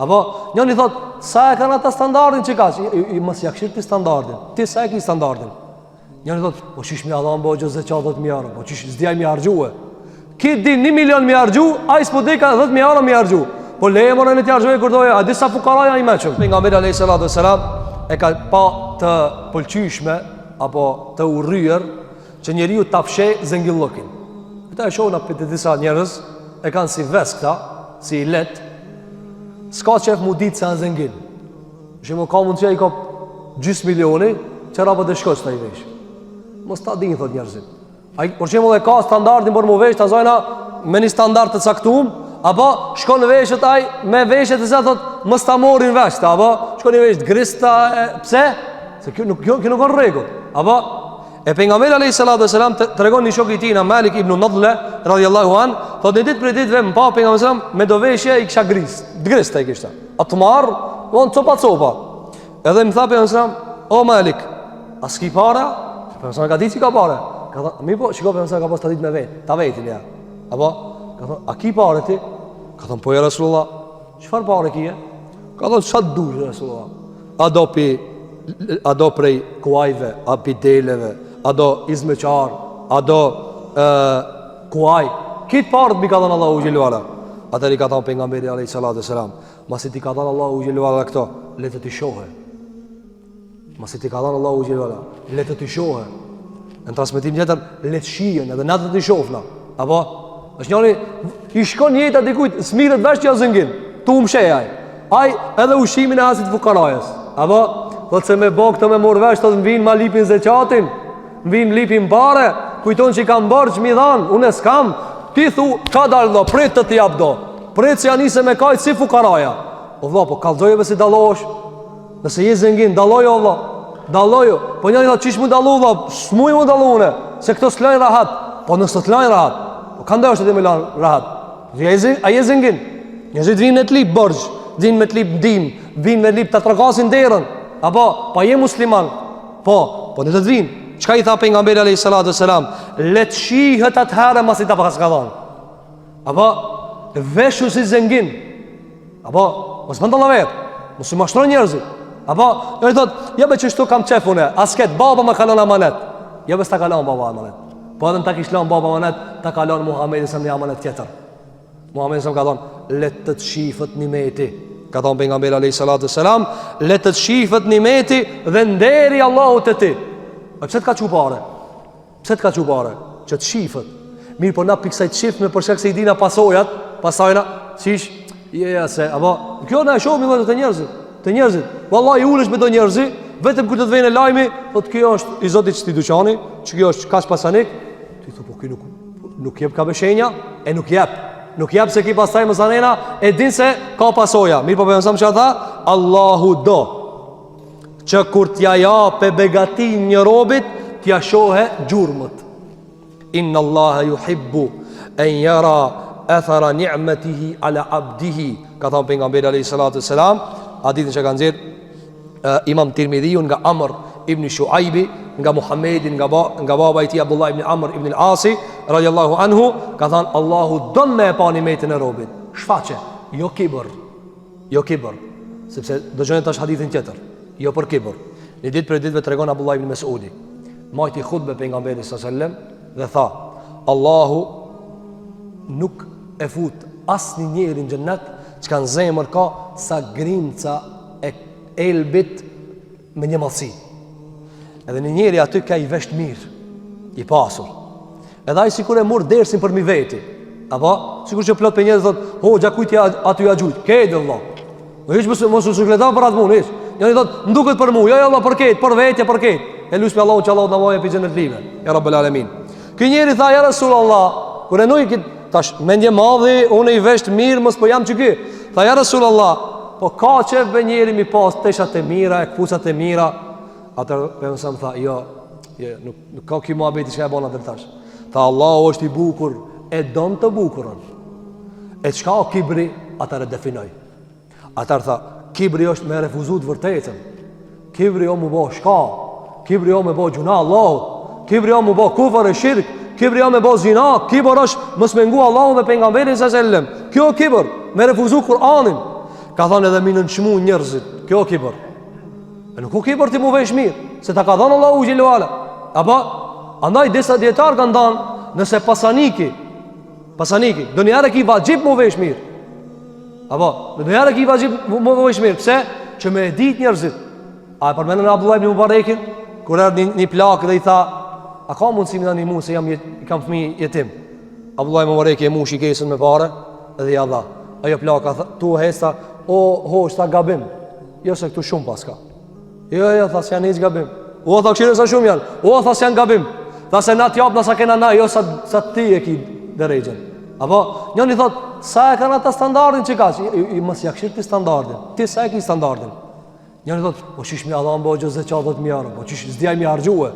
Apo njëri thot, sa e kanë ata standardin që ka? Mos ja këshir ti standardin. Ti sa e ke standardin? Njëri thot, po çish më Allah mbo xhe çadot më jarë, po çish s'diaj më harxhue. Ki di 1 milion më harxhu, ai s'po di ka 10 më jarë më harxhu. Po leje morën e të harxhoj kur doja, a di sa fukaraja i mëçëm. Pejgamberi alayhis salatu wassalam e ka pa të pëlqyeshme apo të urryer që njeriu ta fsheh zengillokin. Këta e shohin apo të disa njerëz e kanë si ves këta, si let. S'ka qef mu ditë se anë zengin. Shemë ka mund që i ka gjys milioni, që rapo të shkosh të i vesh. Mos ta din, thot njerëzit. Por shemë dhe ka standardin për mu vesh, të zojna me një standard të caktum, apo shko në veshët aj, me veshët e se thot, mos ta morin vesh, apo shko në veshët grista, pse? Se kjo nuk kanë rregull. Apo e pejgamberi alayhis salatu wasalam tregon një shok i tij, Malik ibn Nadla radhiyallahu an, thotë në ditë për ditëve më pa pejgamberi sallam me do veshje i kisha grista i kishte. Atmar, von copa. Edhe më tha pejgamberi sallam, o Malik, a s'ki para? Pejgamberi sallam ka ditë si ka para. Ka thonë, mi po, shikoj pejgamberi sallam ka pas ta ditë me vet, ta vetin ja. Apo ka thonë, a ki para ti? Ka thonë, po ja Rasulullah, çfarë para kije? Ka thonë, sa dush Rasulullah? A do prej kuajve, a pideleve, a do izmeqar, a do kuaj. Kitë parët mi ka dhënë Allahu Gjelluala. Atër i ka thënë pejgamberi alayhis salatu wassalam, masi ti ka dhënë Allahu Gjelluala këto, letë të shohe. Masi ti ka dhënë Allahu Gjelluala, letë të shohe. Në transmetim tjetër, letë shijen, edhe natë të shofna. Apo, është njëri, i shkon jeta dikujt, smirët vesh që ja zëngin, tu mshejaj. Aj, edhe ushimin e asit fukarajës. Apo, thotë se me bo këto me morë vesh, thotë më vinë ma lipin zeqatin, më vinë lipin bare, kujton që i kam bërë që mi dhanë, unë e s'kam, ti thu, ka dalë do, prit të t'jap do, prit që janë ise me kajtë si fukaraja. O vla, po kalzojeve si dalosh, nëse je zëngin, dalojo vla, dalojo, po njëri thotë qish mu dalu vla, s'muj mu dalu une, se këto s'lajnë rahat, po nësë t'lajnë rahat, po ka ndër është të me lanë rahat, a je zëngin, njëzit vinë me t'lip bërgj, vinë me t'lip ndim, vinë me t'lip të trakasin derën, apo, pa je musliman, po në të të vinë. Qka i tha pejgamberi alayhis salatu wassalam? Let shihet atëherë masi ta pas ka dhënë. Apo veshu si zengin. Apo mos më ndolla vet. Mos i mashtron njerëzit. Apo ai thot, "Ja be çështo kam çefune, asket baba më kalon amanet." Ja be sta kalon baba amanet. Po edhe ta kish lën baba amanet, ta kalon Muhamedi sa në amanet tjetër. Muhamedi sa ka thonë, "Let të shifet nimeti." Ka thonë pejgamberi alayhis salatu wassalam, "Let të shifet nimeti dhe nderi Allahut te ti." A pse të ka qupare? Pse të ka qupare? Që të shifët. Mirë, po na piksaj të shifët me përshek se i dina pasojat, pasajna, qish, jeja se, apo, kjo na e shohë mi vëtë të njerëzit, Wallahi i ulesh me do njerëzit, vetëm kur të të vejnë e lajmi, thot kjo është i zotit që ti duqani, që kjo është kash pasanik, ti thot, po kjo nuk jep ka beshenja, e nuk jep se ki pasaj më sanena, e din se ka pasoja. Mirë, po për nësam që ata, Allahu do që kur t'ja jape begatin një robit, t'ja shohe gjurmët. Inna Allahe yuhibbu en jara athara ni'metihi ala abdihi. Ka thamë pejgamberi alayhis salatu wassalam, hadithin që ka nxjerr Imam Tirmidhiu nga Amr ibn Shuaibi, nga Muhammedin, nga baba i tij Abdullah ibn Amr ibn al-Asi radiyallahu anhu, ka thënë Allahu don me e pa nimetin e robit. Shfaqe, jo kibër. Sepse dëgjoni tash hadithin tjetër. Jo për kibër. Një ditë për ditëve tregon Abdullah ibn Mesudi, majti khutbe pejgamberit sallallahu alajhi wasallam dhe tha, Allahu nuk e fut asnjë njeri në xhennet që në zemër ka sa grimca e elbit me një mallësi. Edhe një njeri aty ka i vesht mirë, i pasur. Edhe ai sikur e mor dersin për mi veti. Apo sikur që plot për njerëz thot, "Ho, gjakujti aty ja gjujt." Këtë vëlla. Hiç mos u shkleton për atë punë, hiç. Njëri thot, "Nduket për mua." Jo, Allah për këtë, për vetje, për këtë. E lusmi Allahu që Allahu na vojë për xhenet live. Ya Rabbul Alamin. Ky njeri tha, "Ja Rasulullah, kur e noi tash mendje madhi, unë i vesht mirë, mos po jam çky." Tha, "Ja Rasulullah, po ka çe be njeri mi pas teshat e mira, e kpucat e mira." Atë pejgamberi tha, "Jo, nuk ka ky muhabeti që e bën atë tash." Tha, "Allahu është i bukur, e don të bukurën. E çka o kibri, atëre definoj." Atër tha, kibri është me refuzu të vërtetën. Kibri o mu bo shka, kibri o me bo gjuna Allahut, kibri o mu bo kufar e shirk, kibri o me bo zina, kibër është mës me ngu Allahut dhe pengamberin së sellem. Kjo kibër, me refuzu Kur'anin. Ka thonë edhe mi nënçmu njerëzit. Kjo kibër. E nuk u kibër ti mu vesh mirë, se ta ka thonë Allahu xhelalu ala. Apo andaj disa dietar kanë thënë, nëse pasaniki, do njëherë ki vajib mu vesh mirë. Apo, do njëherë ki vajib mu vesh mirë. Pse? Që me e dit njerëzit. A e përmenën Abdullah ibn Mubarekin, kur erë një plakë dhe i tha, a ka mundësi mi tani mu se i kam fëmijë jetim. Abdullah ibn Mubareki e mu shikesën me pare edhe ja dha. Ajo plaka tu hesta, o shta gabim. Jo se këtu shumë paska. Jo, tha se janë hiç gabim. O, tha këshire sa shumë janë. O, tha se janë gabim. Tha se na t'jap nësa kena na, jo sa ti e ki dërejgjen. Apo, njën i thot, sa e kanë ata standardin që ka? Mos ja këshirë ti standardin. Ti sa e ki standardin? Njën i thot, po qish mi adhan bo gjëzë qa 10 mjarë, po qish zdjaj mi hargjue.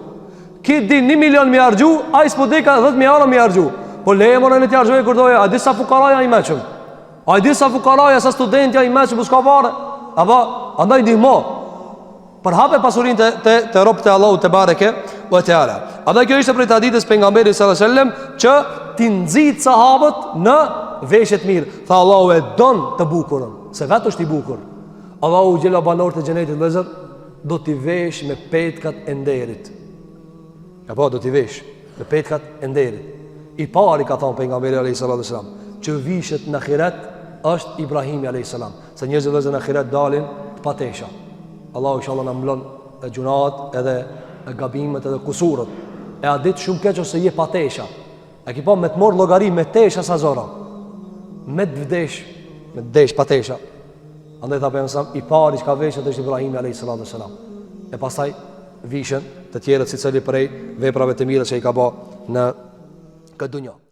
Ki di 1 milion mi hargju, a i s'po di ka 10 mjarë mi hargju. Po leje mërë në ti hargjue kur doje, a di sa fukaraja i meqëm. A i di sa fukaraja, sa studentja i meqëm, s'ka pare. Apo, andaj ndihmo. Për hape pasurin të ropë të Allahu të bareke vë të ala. Andaj kjo ishte prej të aditës pejgamberi sallallahu alaihi wasallam që ti nxit sahabët në veshjet mirë. Tha Allahu e don të bukurën, se vetë është i bukur. Allahu gjela banor të xhenetit vëzër, do t'i vesh me petkat e nderit. Apo do t'i vesh me petkat e nderit. I pari ka thonë pejgamberi sallallahu alaihi wasallam që vishet në ahiret është Ibrahimi alayhis salam. Se njerëzit vëzër në ahiret dalin të patesha. Allahu inshallah na mblon gjunat edhe gabimet edhe kusurët. E a ditë shumë keq ose je patesha. A ki po me të morë llogari me tesha sa zora. Me të vdesh patesha. Andaj tha pejgamberi i pari që ka veshët është Ibrahimi alayhis salam. E pastaj vishën të tjerët si cili prej veprave të mira që i ka bë në këtë dunjë.